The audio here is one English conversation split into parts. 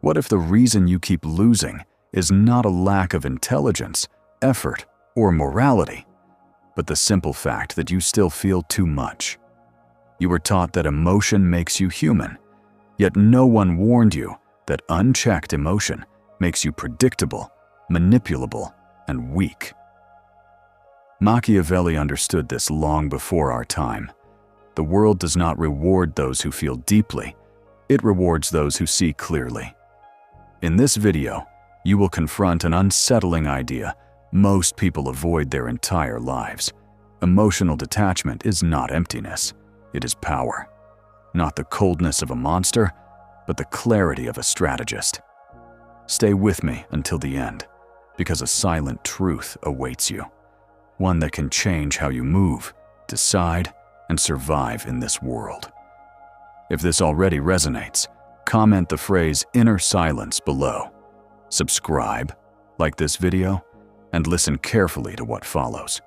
What if the reason you keep losing is not a lack of intelligence, effort, or morality, but the simple fact that you still feel too much? You were taught that emotion makes you human, yet no one warned you that unchecked emotion makes you predictable, manipulable, and weak. Machiavelli understood this long before our time. The world does not reward those who feel deeply, it rewards those who see clearly. In this video, you will confront an unsettling idea most people avoid their entire lives. Emotional detachment is not emptiness, it is power. Not the coldness of a monster, but the clarity of a strategist. Stay with me until the end, because a silent truth awaits you. One that can change how you move, decide, and survive in this world. If this already resonates, comment the phrase "inner silence" below. Subscribe, like this video, and listen carefully to what follows.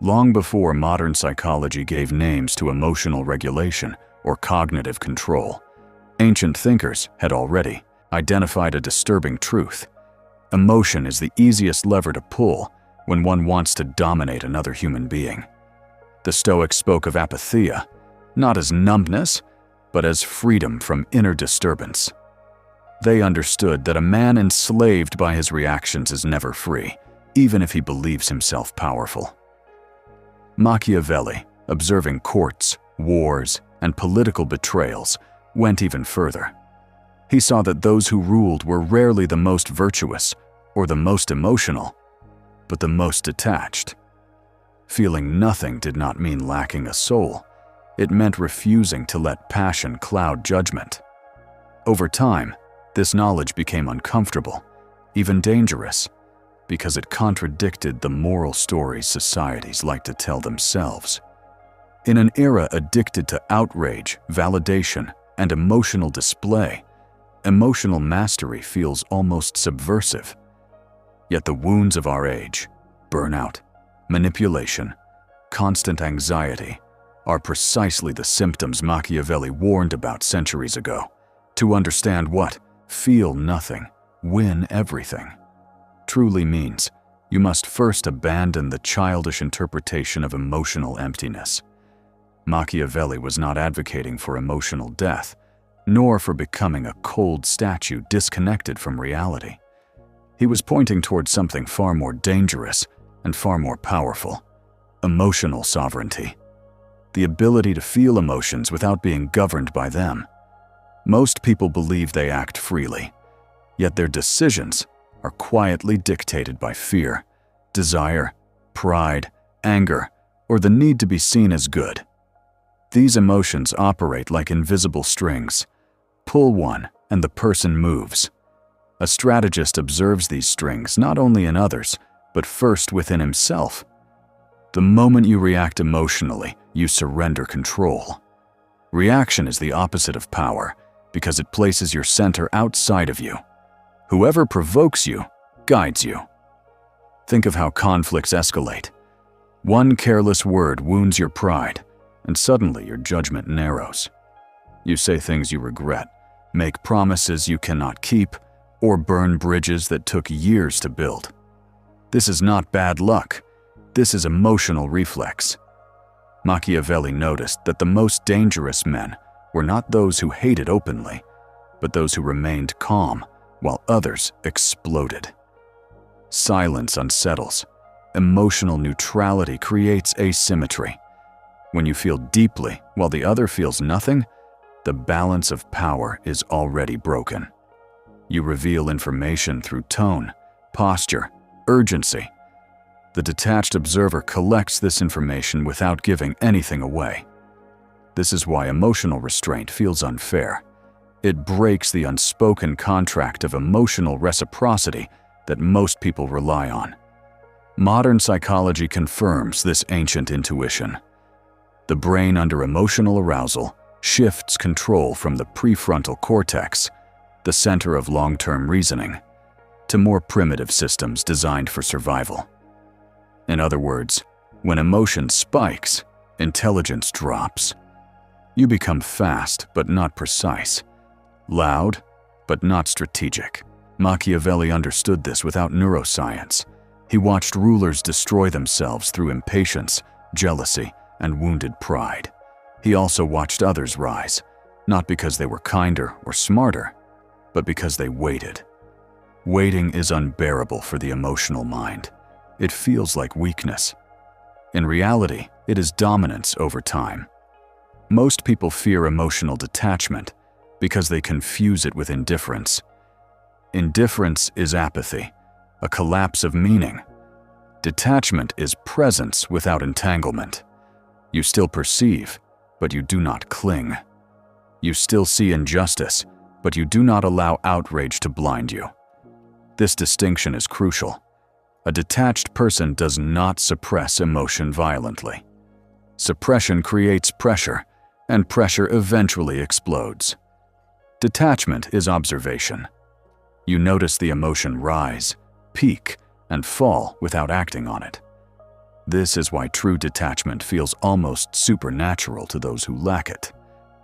Long before modern psychology gave names to emotional regulation or cognitive control, ancient thinkers had already identified a disturbing truth. Emotion is the easiest lever to pull when one wants to dominate another human being. The Stoics spoke of apatheia, not as numbness, but as freedom from inner disturbance. They understood that a man enslaved by his reactions is never free, even if he believes himself powerful. Machiavelli, observing courts, wars, and political betrayals, went even further. He saw that those who ruled were rarely the most virtuous or the most emotional, but the most detached. Feeling nothing did not mean lacking a soul. It meant refusing to let passion cloud judgment. Over time, this knowledge became uncomfortable, even dangerous, because it contradicted the moral stories societies like to tell themselves. In an era addicted to outrage, validation, and emotional display, emotional mastery feels almost subversive. Yet the wounds of our age, burnout, manipulation, constant anxiety, are precisely the symptoms Machiavelli warned about centuries ago. To understand what "feel nothing, win everything" truly means, you must first abandon the childish interpretation of emotional emptiness. Machiavelli was not advocating for emotional death, nor for becoming a cold statue disconnected from reality. He was pointing towards something far more dangerous and far more powerful: emotional sovereignty. The ability to feel emotions without being governed by them. Most people believe they act freely, yet their decisions are quietly dictated by fear, desire, pride, anger, or the need to be seen as good. These emotions operate like invisible strings. Pull one, and the person moves. A strategist observes these strings not only in others, but first within himself. The moment you react emotionally, you surrender control. Reaction is the opposite of power, because it places your center outside of you. Whoever provokes you, guides you. Think of how conflicts escalate. One careless word wounds your pride, and suddenly your judgment narrows. You say things you regret, make promises you cannot keep, or burn bridges that took years to build. This is not bad luck. This is emotional reflex. Machiavelli noticed that the most dangerous men were not those who hated openly, but those who remained calm while others exploded. Silence unsettles. Emotional neutrality creates asymmetry. When you feel deeply while the other feels nothing, the balance of power is already broken. You reveal information through tone, posture, urgency. The detached observer collects this information without giving anything away. This is why emotional restraint feels unfair. It breaks the unspoken contract of emotional reciprocity that most people rely on. Modern psychology confirms this ancient intuition. The brain under emotional arousal shifts control from the prefrontal cortex, the center of long-term reasoning, to more primitive systems designed for survival. In other words, when emotion spikes, intelligence drops. You become fast but not precise, loud but not strategic. Machiavelli understood this without neuroscience. He watched rulers destroy themselves through impatience, jealousy, and wounded pride. He also watched others rise, not because they were kinder or smarter, but because they waited. Waiting is unbearable for the emotional mind. It feels like weakness. In reality, it is dominance over time. Most people fear emotional detachment because they confuse it with indifference. Indifference is apathy, a collapse of meaning. Detachment is presence without entanglement. You still perceive, but you do not cling. You still see injustice, but you do not allow outrage to blind you. This distinction is crucial. A detached person does not suppress emotion violently. Suppression creates pressure, and pressure eventually explodes. Detachment is observation. You notice the emotion rise, peak, and fall without acting on it. This is why true detachment feels almost supernatural to those who lack it.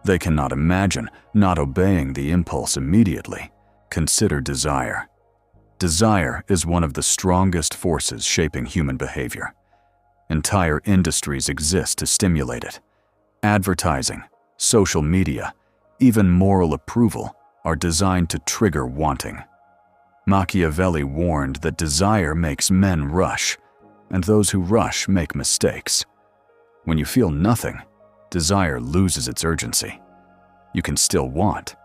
They cannot imagine not obeying the impulse immediately. Consider desire. Desire is one of the strongest forces shaping human behavior. Entire industries exist to stimulate it. Advertising, social media, even moral approval are designed to trigger wanting. Machiavelli warned that desire makes men rush, and those who rush make mistakes. When you feel nothing, desire loses its urgency. You can still want,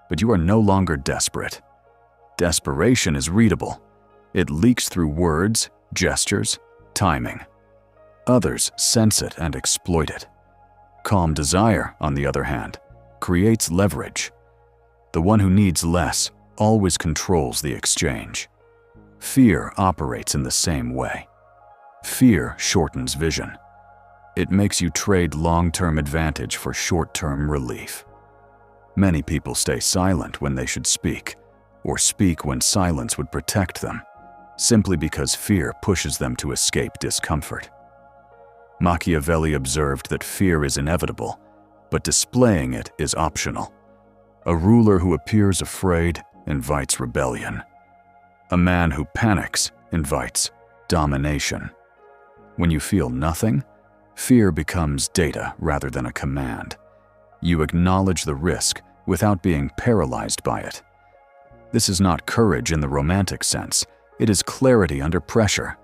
but you are no longer desperate. Desperation is readable. It leaks through words, gestures, timing. Others sense it and exploit it. Calm desire, on the other hand, creates leverage. The one who needs less always controls the exchange. Fear operates in the same way. Fear shortens vision. It makes you trade long-term advantage for short-term relief. Many people stay silent when they should speak, or speak when silence would protect them, simply because fear pushes them to escape discomfort. Machiavelli observed that fear is inevitable, but displaying it is optional. A ruler who appears afraid invites rebellion. A man who panics invites domination. When you feel nothing, fear becomes data rather than a command. You acknowledge the risk without being paralyzed by it. This is not courage in the romantic sense. It is clarity under pressure.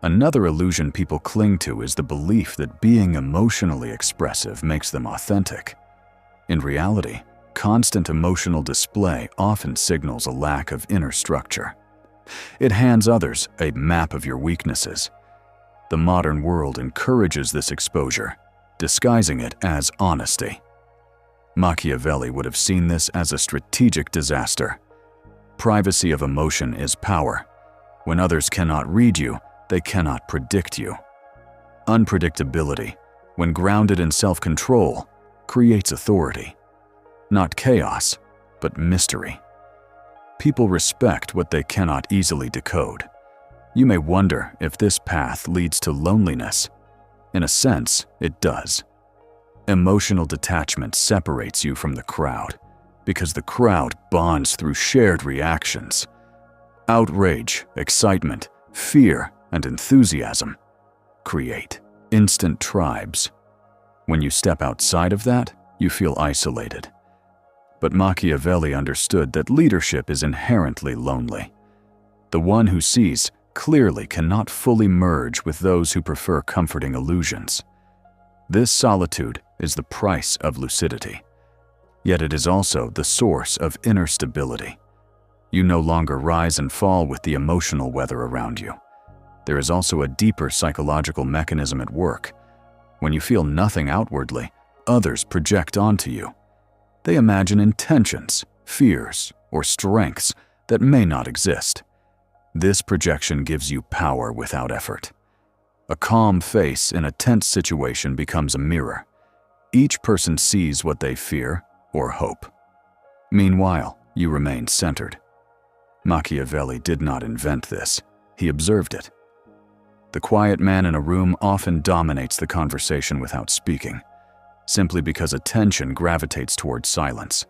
Another illusion people cling to is the belief that being emotionally expressive makes them authentic. In reality, constant emotional display often signals a lack of inner structure. It hands others a map of your weaknesses. The modern world encourages this exposure, disguising it as honesty. Machiavelli would have seen this as a strategic disaster. Privacy of emotion is power. When others cannot read you, they cannot predict you. Unpredictability, when grounded in self-control, creates authority. Not chaos, but mystery. People respect what they cannot easily decode. You may wonder if this path leads to loneliness. In a sense, it does. Emotional detachment separates you from the crowd, because the crowd bonds through shared reactions. Outrage, excitement, fear, and enthusiasm create instant tribes. When you step outside of that, you feel isolated. But Machiavelli understood that leadership is inherently lonely. The one who sees clearly cannot fully merge with those who prefer comforting illusions. This solitude is the price of lucidity. Yet it is also the source of inner stability. You no longer rise and fall with the emotional weather around you. There is also a deeper psychological mechanism at work. When you feel nothing outwardly, others project onto you. They imagine intentions, fears, or strengths that may not exist. This projection gives you power without effort. A calm face in a tense situation becomes a mirror. Each person sees what they fear or hope. Meanwhile, you remain centered. Machiavelli did not invent this. He observed it. The quiet man in a room often dominates the conversation without speaking, simply because attention gravitates towards silence.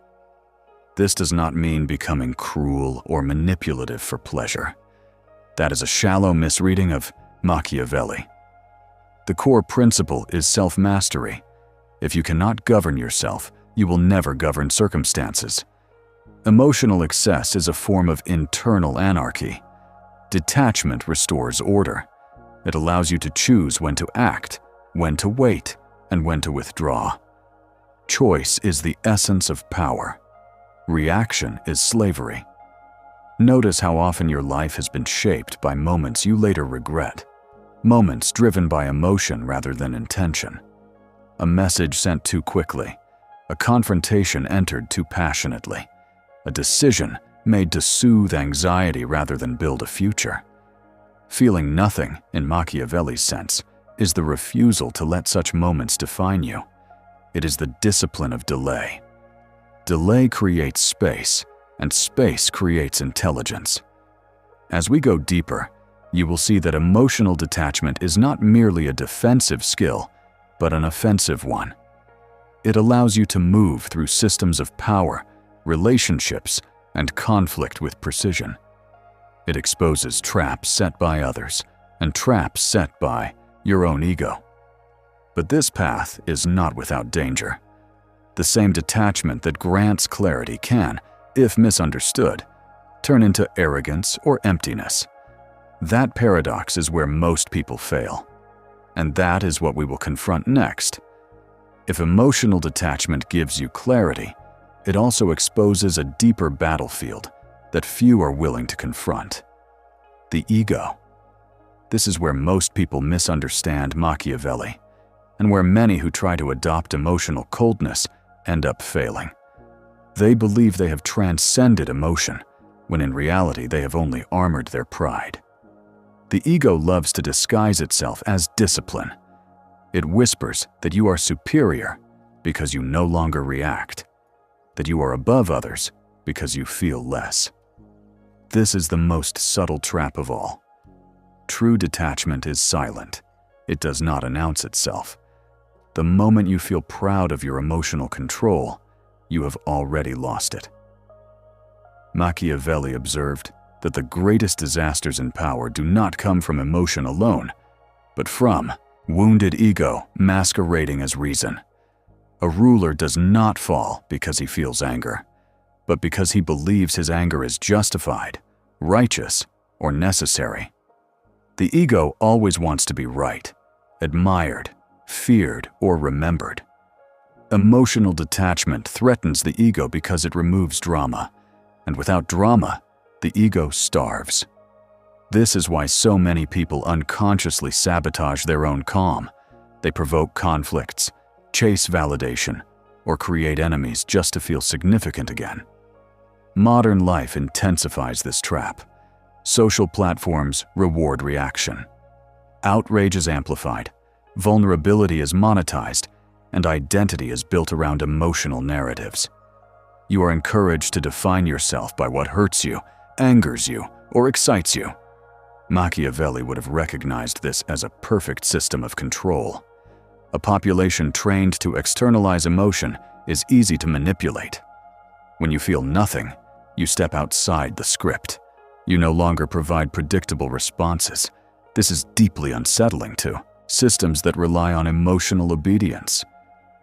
This does not mean becoming cruel or manipulative for pleasure. That is a shallow misreading of Machiavelli. The core principle is self-mastery. If you cannot govern yourself, you will never govern circumstances. Emotional excess is a form of internal anarchy. Detachment restores order. It allows you to choose when to act, when to wait, and when to withdraw. Choice is the essence of power. Reaction is slavery. Notice how often your life has been shaped by moments you later regret. Moments driven by emotion rather than intention. A message sent too quickly. A confrontation entered too passionately. A decision made to soothe anxiety rather than build a future. Feeling nothing, in Machiavelli's sense, is the refusal to let such moments define you. It is the discipline of delay. Delay creates space, and space creates intelligence. As we go deeper, you will see that emotional detachment is not merely a defensive skill, but an offensive one. It allows you to move through systems of power, relationships, and conflict with precision. It exposes traps set by others and traps set by your own ego. But this path is not without danger. The same detachment that grants clarity can, if misunderstood, turn into arrogance or emptiness. That paradox is where most people fail. And that is what we will confront next. If emotional detachment gives you clarity, it also exposes a deeper battlefield that few are willing to confront. The ego. This is where most people misunderstand Machiavelli, and where many who try to adopt emotional coldness end up failing. They believe they have transcended emotion, when in reality they have only armored their pride. The ego loves to disguise itself as discipline. It whispers that you are superior because you no longer react, that you are above others because you feel less. This is the most subtle trap of all. True detachment is silent. It does not announce itself. The moment you feel proud of your emotional control, you have already lost it. Machiavelli observed that the greatest disasters in power do not come from emotion alone, but from wounded ego masquerading as reason. A ruler does not fall because he feels anger, but because he believes his anger is justified, righteous, or necessary. The ego always wants to be right, admired, feared, or remembered. Emotional detachment threatens the ego because it removes drama, and without drama, the ego starves. This is why so many people unconsciously sabotage their own calm. They provoke conflicts, chase validation, or create enemies just to feel significant again. Modern life intensifies this trap. Social platforms reward reaction. Outrage is amplified, vulnerability is monetized, and identity is built around emotional narratives. You are encouraged to define yourself by what hurts you, angers you, or excites you. Machiavelli would have recognized this as a perfect system of control. A population trained to externalize emotion is easy to manipulate. When you feel nothing, you step outside the script. You no longer provide predictable responses. This is deeply unsettling to systems that rely on emotional obedience.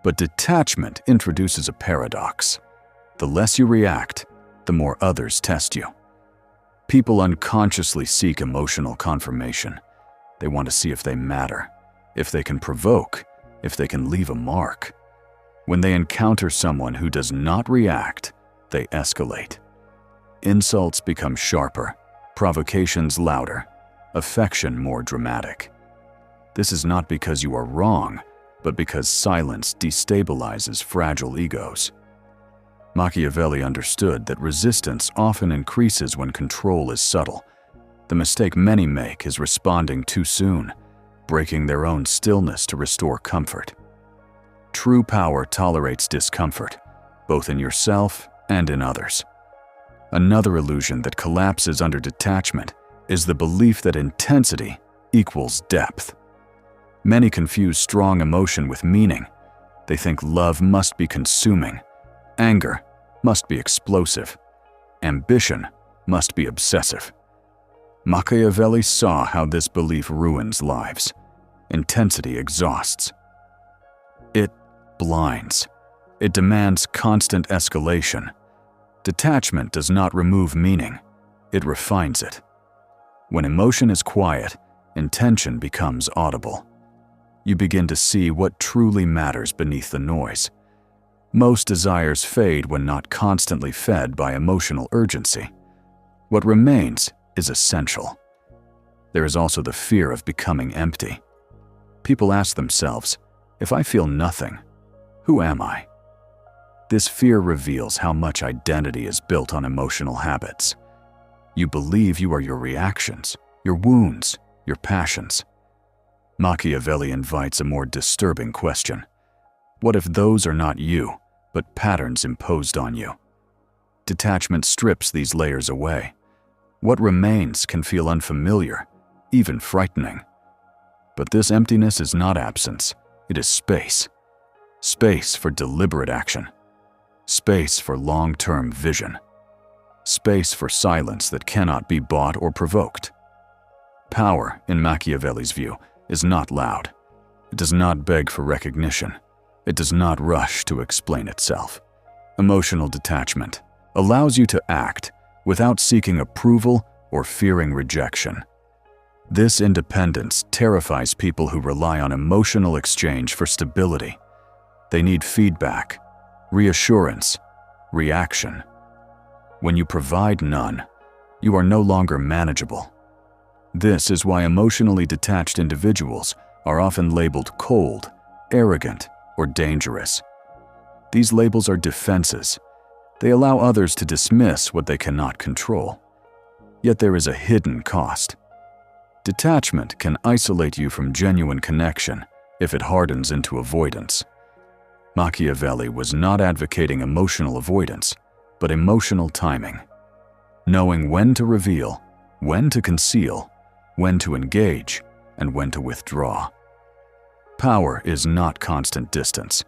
But detachment introduces a paradox. The less you react, the more others test you. People unconsciously seek emotional confirmation. They want to see if they matter, if they can provoke, if they can leave a mark. When they encounter someone who does not react, they escalate. Insults become sharper, provocations louder, affection more dramatic. This is not because you are wrong, but because silence destabilizes fragile egos. Machiavelli understood that resistance often increases when control is subtle. The mistake many make is responding too soon, breaking their own stillness to restore comfort. True power tolerates discomfort, both in yourself and in others. Another illusion that collapses under detachment is the belief that intensity equals depth. Many confuse strong emotion with meaning. They think love must be consuming, anger must be explosive. Ambition must be obsessive. Machiavelli saw how this belief ruins lives. Intensity exhausts. It blinds. It demands constant escalation. Detachment does not remove meaning, it refines it. When emotion is quiet, intention becomes audible. You begin to see what truly matters beneath the noise. Most desires fade when not constantly fed by emotional urgency. What remains is essential. There is also the fear of becoming empty. People ask themselves, if I feel nothing, who am I? This fear reveals how much identity is built on emotional habits. You believe you are your reactions, your wounds, your passions. Machiavelli invites a more disturbing question. What if those are not you, but patterns imposed on you? Detachment strips these layers away. What remains can feel unfamiliar, even frightening. But this emptiness is not absence, it is space. Space for deliberate action. Space for long-term vision. Space for silence that cannot be bought or provoked. Power, in Machiavelli's view, is not loud. It does not beg for recognition. It does not rush to explain itself. Emotional detachment allows you to act without seeking approval or fearing rejection. This independence terrifies people who rely on emotional exchange for stability. They need feedback, reassurance, reaction. When you provide none, you are no longer manageable. This is why emotionally detached individuals are often labeled cold, arrogant, or dangerous. These labels are defenses. They allow others to dismiss what they cannot control. Yet there is a hidden cost. Detachment can isolate you from genuine connection if it hardens into avoidance. Machiavelli was not advocating emotional avoidance, but emotional timing. Knowing when to reveal, when to conceal, when to engage, and when to withdraw. Power is not constant distance.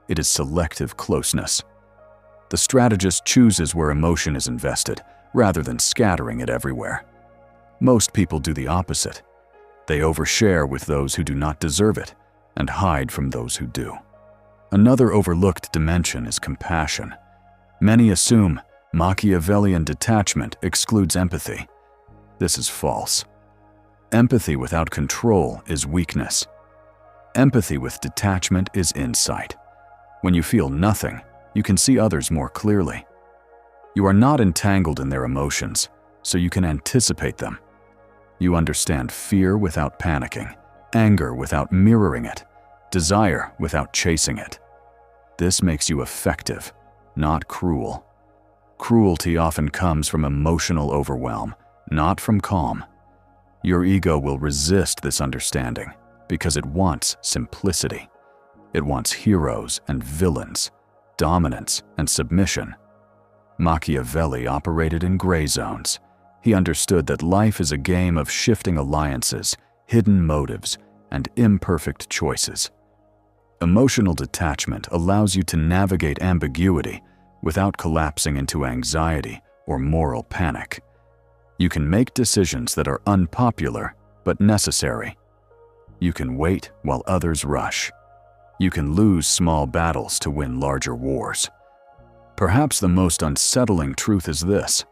It is selective closeness. The strategist chooses where emotion is invested, rather than scattering it everywhere. Most people do the opposite. They overshare with those who do not deserve it, and hide from those who do. Another overlooked dimension is compassion. Many assume Machiavellian detachment excludes empathy. This is false. Empathy without control is weakness. Empathy with detachment is insight. When you feel nothing, you can see others more clearly. You are not entangled in their emotions, so you can anticipate them. You understand fear without panicking, anger without mirroring it, desire without chasing it. This makes you effective, not cruel. Cruelty often comes from emotional overwhelm, not from calm. Your ego will resist this understanding because it wants simplicity. It wants heroes and villains, dominance and submission. Machiavelli operated in gray zones. He understood that life is a game of shifting alliances, hidden motives, and imperfect choices. Emotional detachment allows you to navigate ambiguity without collapsing into anxiety or moral panic. You can make decisions that are unpopular but necessary. You can wait while others rush. You can lose small battles to win larger wars. Perhaps the most unsettling truth is this: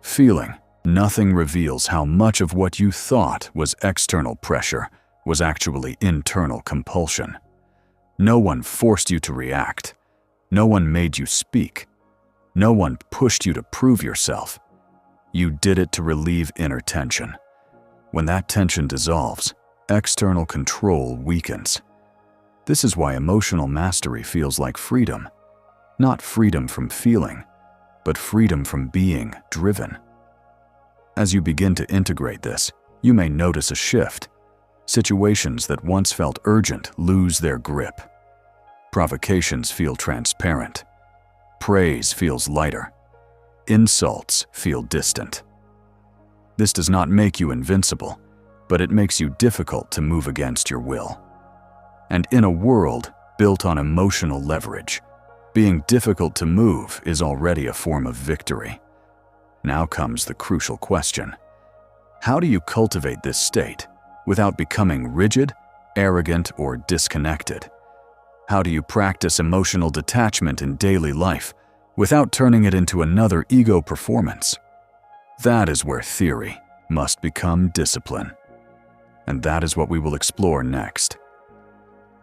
feeling nothing reveals how much of what you thought was external pressure was actually internal compulsion. No one forced you to react. No one made you speak. No one pushed you to prove yourself. You did it to relieve inner tension. When that tension dissolves, external control weakens. This is why emotional mastery feels like freedom. Not freedom from feeling, but freedom from being driven. As you begin to integrate this, you may notice a shift. Situations that once felt urgent lose their grip. Provocations feel transparent. Praise feels lighter. Insults feel distant. This does not make you invincible, but it makes you difficult to move against your will. And in a world built on emotional leverage, Being difficult to move is already a form of victory. Now comes the crucial question. How do you cultivate this state without becoming rigid, arrogant, or disconnected? How do you practice emotional detachment in daily life without turning it into another ego performance? That is where theory must become discipline. And that is what we will explore next.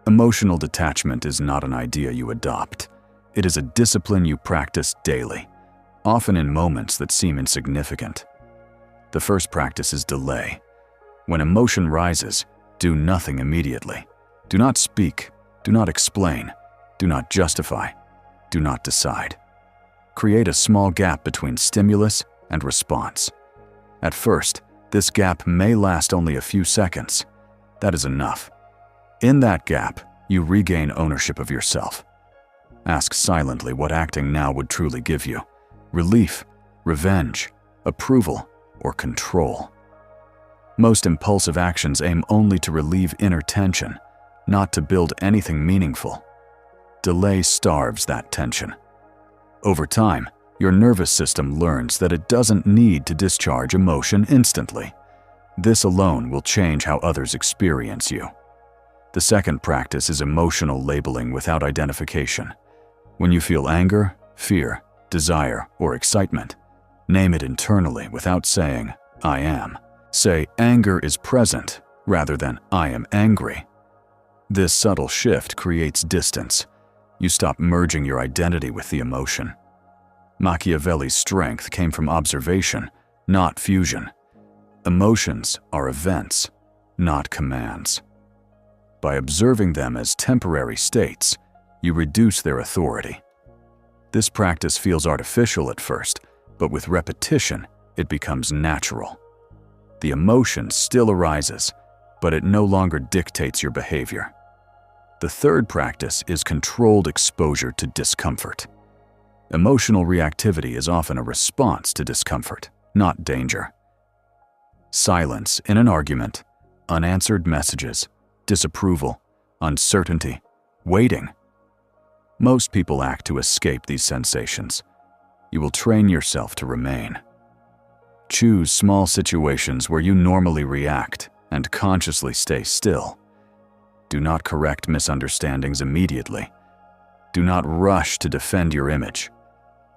Emotional detachment is not an idea you adopt. It is a discipline you practice daily, often in moments that seem insignificant. The first practice is delay. When emotion rises, do nothing immediately. Do not speak. Do not explain. Do not justify. Do not decide. Create a small gap between stimulus and response. At first, this gap may last only a few seconds. That is enough. In that gap, you regain ownership of yourself. Ask silently what acting now would truly give you: relief, revenge, approval, or control. Most impulsive actions aim only to relieve inner tension, not to build anything meaningful. Delay starves that tension. Over time, your nervous system learns that it doesn't need to discharge emotion instantly. This alone will change how others experience you. The second practice is emotional labeling without identification. When you feel anger, fear, desire, or excitement, name it internally without saying, "I am." Say, "Anger is present," rather than "I am angry." This subtle shift creates distance. You stop merging your identity with the emotion. Machiavelli's strength came from observation, not fusion. Emotions are events, not commands. By observing them as temporary states, you reduce their authority. This practice feels artificial at first, but with repetition, it becomes natural. The emotion still arises, but it no longer dictates your behavior. The third practice is controlled exposure to discomfort. Emotional reactivity is often a response to discomfort, not danger. Silence in an argument, unanswered messages, disapproval, uncertainty, waiting. Most people act to escape these sensations. You will train yourself to remain. Choose small situations where you normally react and consciously stay still. Do not correct misunderstandings immediately. Do not rush to defend your image.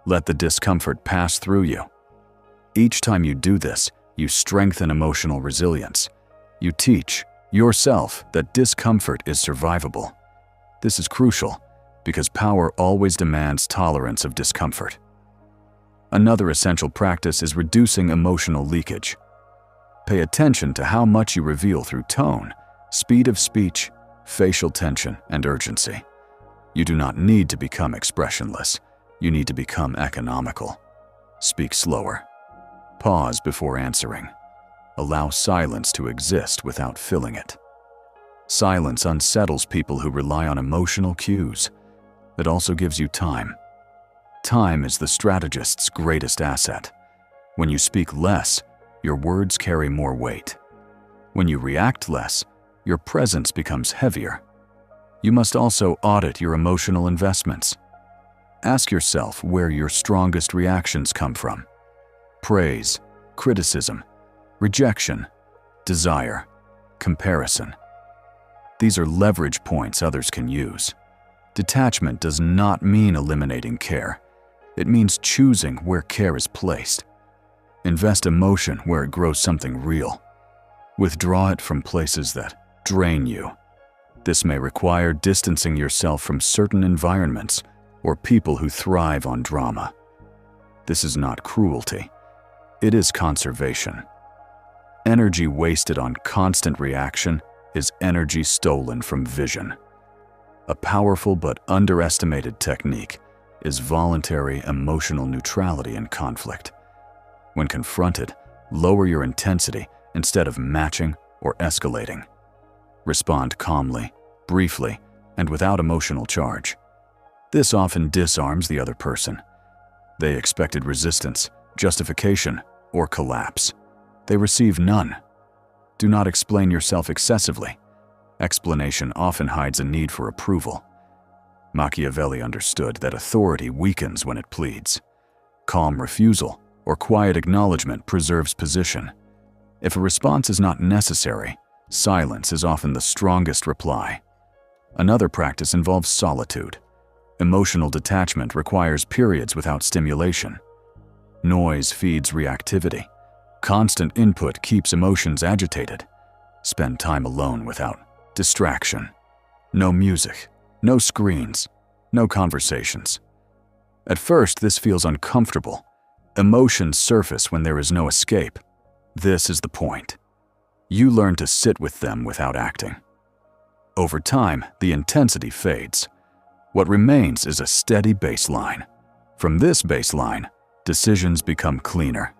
Let the discomfort pass through you. Each time you do this, you strengthen emotional resilience. You teach yourself that discomfort is survivable. This is crucial because power always demands tolerance of discomfort. Another essential practice is reducing emotional leakage. Pay attention to how much you reveal through tone, speed of speech, facial tension, and urgency. You do not need to become expressionless. You need to become economical. Speak slower. Pause before answering. Allow silence to exist without filling it. Silence unsettles people who rely on emotional cues. It also gives you time. Time is the strategist's greatest asset. When you speak less, your words carry more weight. When you react less, your presence becomes heavier. You must also audit your emotional investments. Ask yourself where your strongest reactions come from: praise, criticism, rejection, desire, comparison. These are leverage points others can use. Detachment does not mean eliminating care. It means choosing where care is placed. Invest emotion where it grows something real. Withdraw it from places that drain you. This may require distancing yourself from certain environments or people who thrive on drama. This is not cruelty. It is conservation. Energy wasted on constant reaction is energy stolen from vision. A powerful but underestimated technique is voluntary emotional neutrality in conflict. When confronted, lower your intensity instead of matching or escalating. Respond calmly, briefly, and without emotional charge. This often disarms the other person. They expected resistance, justification, or collapse. They receive none. Do not explain yourself excessively. Explanation often hides a need for approval. Machiavelli understood that authority weakens when it pleads. Calm refusal or quiet acknowledgement preserves position. If a response is not necessary, silence is often the strongest reply. Another practice involves solitude. Emotional detachment requires periods without stimulation. Noise feeds reactivity. Constant input keeps emotions agitated. Spend time alone without distraction. No music, no screens, no conversations. At first, this feels uncomfortable. Emotions surface when there is no escape. This is the point. You learn to sit with them without acting. Over time, the intensity fades. What remains is a steady baseline. From this baseline, decisions become cleaner.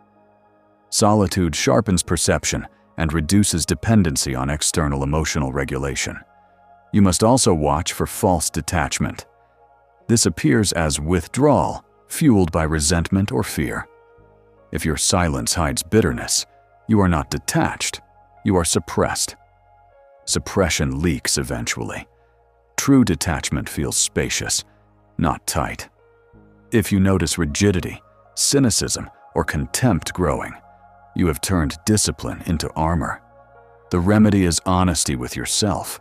Solitude sharpens perception and reduces dependency on external emotional regulation. You must also watch for false detachment. This appears as withdrawal, fueled by resentment or fear. If your silence hides bitterness, you are not detached, you are suppressed. Suppression leaks eventually. True detachment feels spacious, not tight. If you notice rigidity, cynicism, or contempt growing, you have turned discipline into armor. The remedy is honesty with yourself,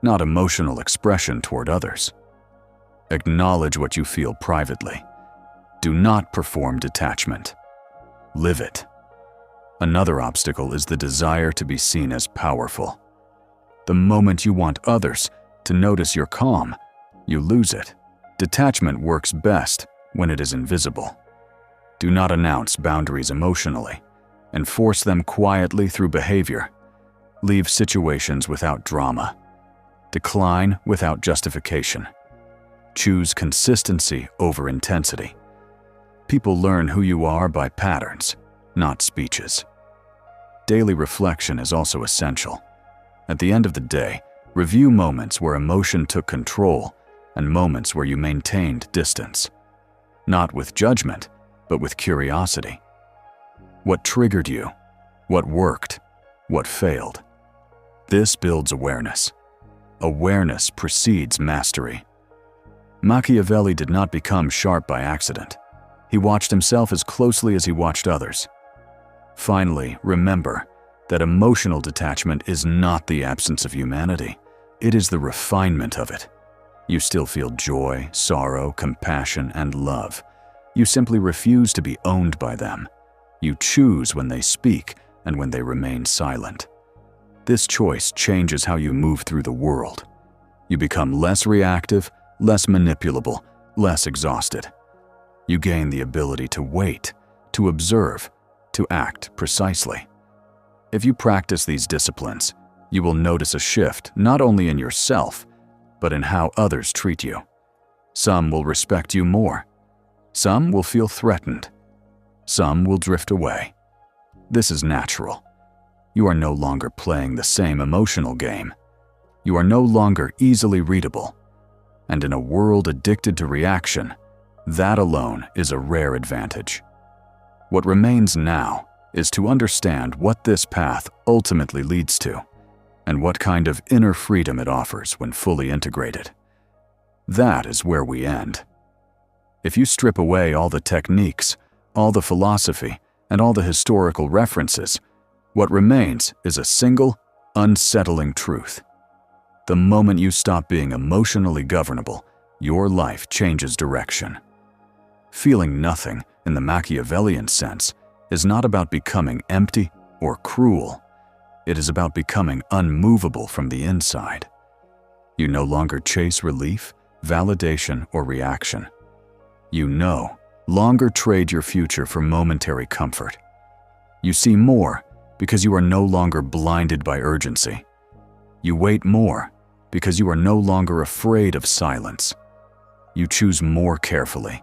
not emotional expression toward others. Acknowledge what you feel privately. Do not perform detachment. Live it. Another obstacle is the desire to be seen as powerful. The moment you want others to notice your calm, you lose it. Detachment works best when it is invisible. Do not announce boundaries emotionally. Enforce them quietly through behavior. Leave situations without drama. Decline without justification. Choose consistency over intensity. People learn who you are by patterns, not speeches. Daily reflection is also essential. At the end of the day, review moments where emotion took control and moments where you maintained distance. Not with judgment, but with curiosity. What triggered you? What worked? What failed? This builds awareness. Awareness precedes mastery. Machiavelli did not become sharp by accident. He watched himself as closely as he watched others. Finally, remember that emotional detachment is not the absence of humanity. It is the refinement of it. You still feel joy, sorrow, compassion, and love. You simply refuse to be owned by them. You choose when they speak and when they remain silent. This choice changes how you move through the world. You become less reactive, less manipulable, less exhausted. You gain the ability to wait, to observe, to act precisely. If you practice these disciplines, you will notice a shift not only in yourself, but in how others treat you. Some will respect you more. Some will feel threatened. Some will drift away. This is natural. You are no longer playing the same emotional game. You are no longer easily readable. And in a world addicted to reaction, that alone is a rare advantage. What remains now is to understand what this path ultimately leads to, and what kind of inner freedom it offers when fully integrated. That is where we end. If you strip away all the techniques, all the philosophy, and all the historical references, what remains is a single, unsettling truth. The moment you stop being emotionally governable, your life changes direction. Feeling nothing, in the Machiavellian sense, is not about becoming empty or cruel. It is about becoming unmovable from the inside. You no longer chase relief, validation, or reaction. You no longer trade your future for momentary comfort. You see more because you are no longer blinded by urgency. You wait more because you are no longer afraid of silence. You choose more carefully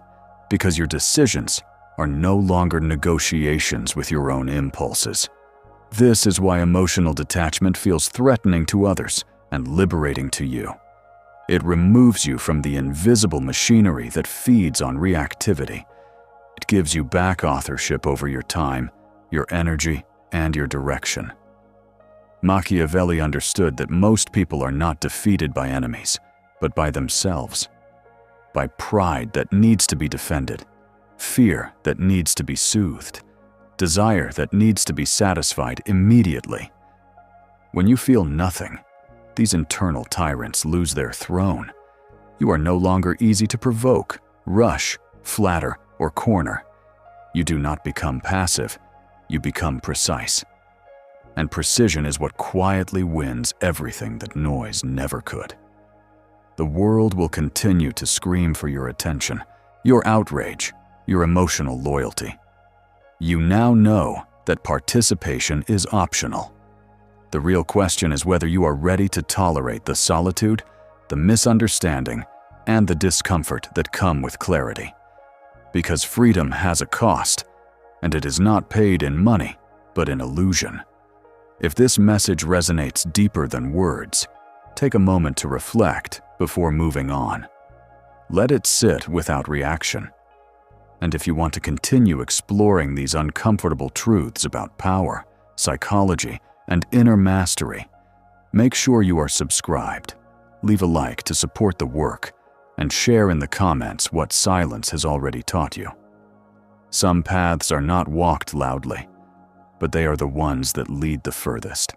because your decisions are no longer negotiations with your own impulses. This is why emotional detachment feels threatening to others and liberating to you. It removes you from the invisible machinery that feeds on reactivity. It gives you back authorship over your time, your energy, and your direction. Machiavelli understood that most people are not defeated by enemies, but by themselves. by pride that needs to be defended, fear that needs to be soothed, desire that needs to be satisfied immediately. When you feel nothing, these internal tyrants lose their throne. You are no longer easy to provoke, rush, flatter, or corner. You do not become passive, you become precise. And precision is what quietly wins everything that noise never could. The world will continue to scream for your attention, your outrage, your emotional loyalty. You now know that participation is optional. The real question is whether you are ready to tolerate the solitude, the misunderstanding, and the discomfort that come with clarity. Because freedom has a cost, and it is not paid in money, but in illusion. If this message resonates deeper than words, take a moment to reflect before moving on. Let it sit without reaction. And if you want to continue exploring these uncomfortable truths about power, psychology, and inner mastery, make sure you are subscribed, leave a like to support the work, and share in the comments what silence has already taught you. Some paths are not walked loudly, but they are the ones that lead the furthest.